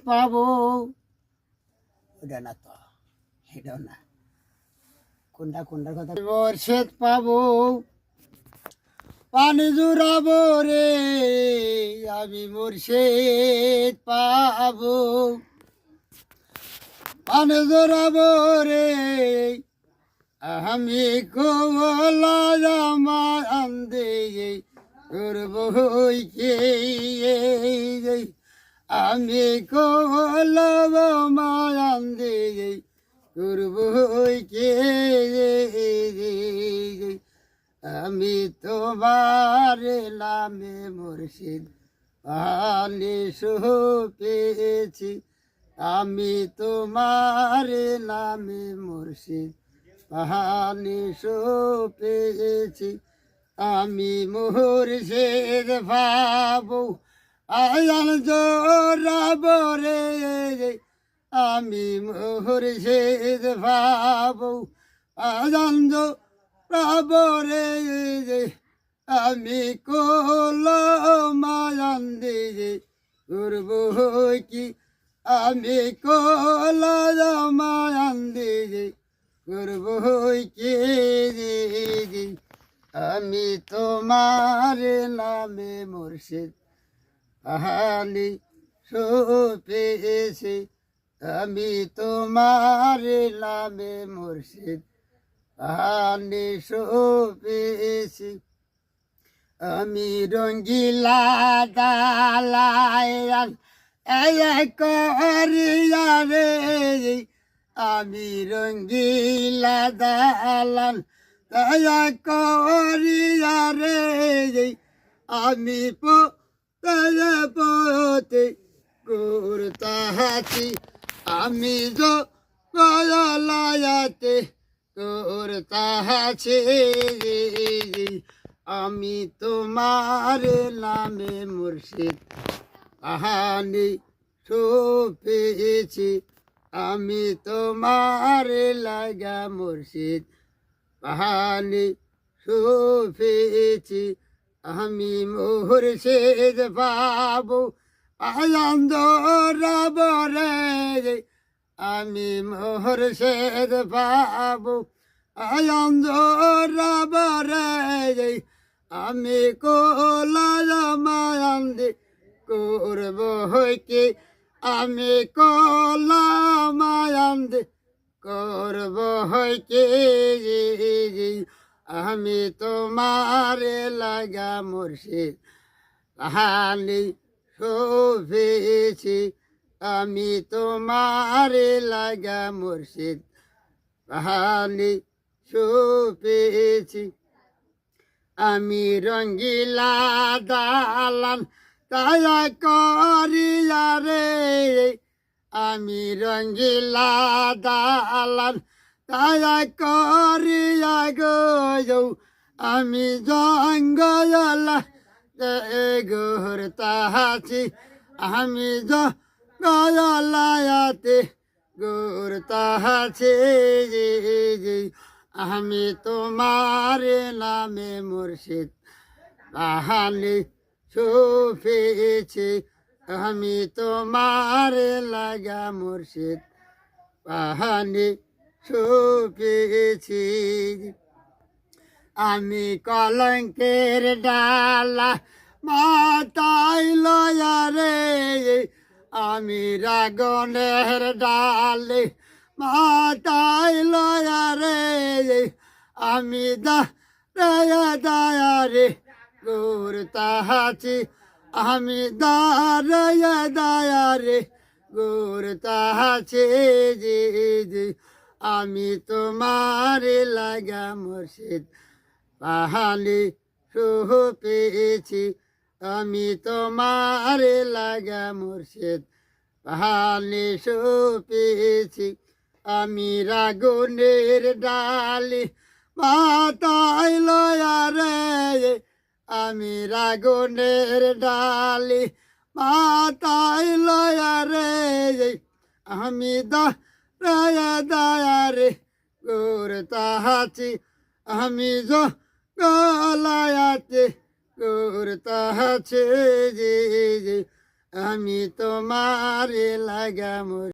পাবো, ওটা না তো, এটাও না, কোনটা কোনটার কথা, মুর্শিদ পাবো, পানি জুড়াবো রে, আমি মুর্শিদ পাবো, পানি জুড়াবো রে, আমি কোলা জামা আন্দে করবো কে, আমি কোলা জামা আন্দে করবো কে, আমি তোমার নামে মুর্শিদ পানি পেয়েছি, আমি তোমার নামে মুর্শিদ পানি পেয়েছি, আমি মুর্শিদ পাবো, আয়ান জোরাবো রে, আমি মুর্শিদ পাবো, আয়ান জোরাবো রে, আমি কলমায়ান দিয়ে করবো কি, আমি কলমায়ান দিয়ে করবো কি, আমি তোমার নামে মুর্শিদ পানি পেয়েছি, আমি তোমার নামে মুর্শিদ পানি পেয়েছি, আমি রঙ্গিলা দালায়ান করিয়া রে, আমি রঙ্গিলা দালান দয়া করিয়া রে, আমি পথে করতাছি, আমি জলায়াতে করতাছি, আমি তোমার নামে মুর্শিদ পানি পেয়েছি, আমি তোমার লাগা মুর্শিদ পানি পেয়েছি, আমি মুর্শিদ পাবো, আনন্দ রব রে, আমি মুর্শিদ পাবো, আনন্দ রব রে, আমি কলামায়ান্দে করব কি, আমি কলামায়ান্দে করব কি, আমি তোমার লাগা মুর্শিদ পানি পেয়েছি, আমি তোমার লাগা মুর্শিদ পানি পেয়েছি, আমি রঙ্গিলা দালান দয়া করিয়া রে, আমি রঙ্গিলা দালান দয়া করিয়া গো, আমি জঙ্গলা ঘুরতাছি, আমি জঙ্গলায়াতে ঘুরতাছি, আমি তোমার নামে মুর্শিদ পানি পেয়েছি, আমি তোমার লাগা মুর্শিদ পানি পেয়েছি, আমি কলঙ্কের ডালা মাথায় লয়া রে, আমি রাগনের ডালে মাথায় লয়া রে, আমি দয়া রে করতাছি, আমি দয়া রে করতাছি, আমি তোমার লাগা মুর্শিদ পানি পেয়েছি, আমি তোমার লাগা মুর্শিদ পানি পেয়েছি, আমি রাগুনের ডালি মাথায় লয়া রে, আমি রাগুনের ডালি মাথায় লয়া রে, আমি দয়া রে করতাছি, আমি গলায়াতে করতাছি, আমি তোমারে লাগা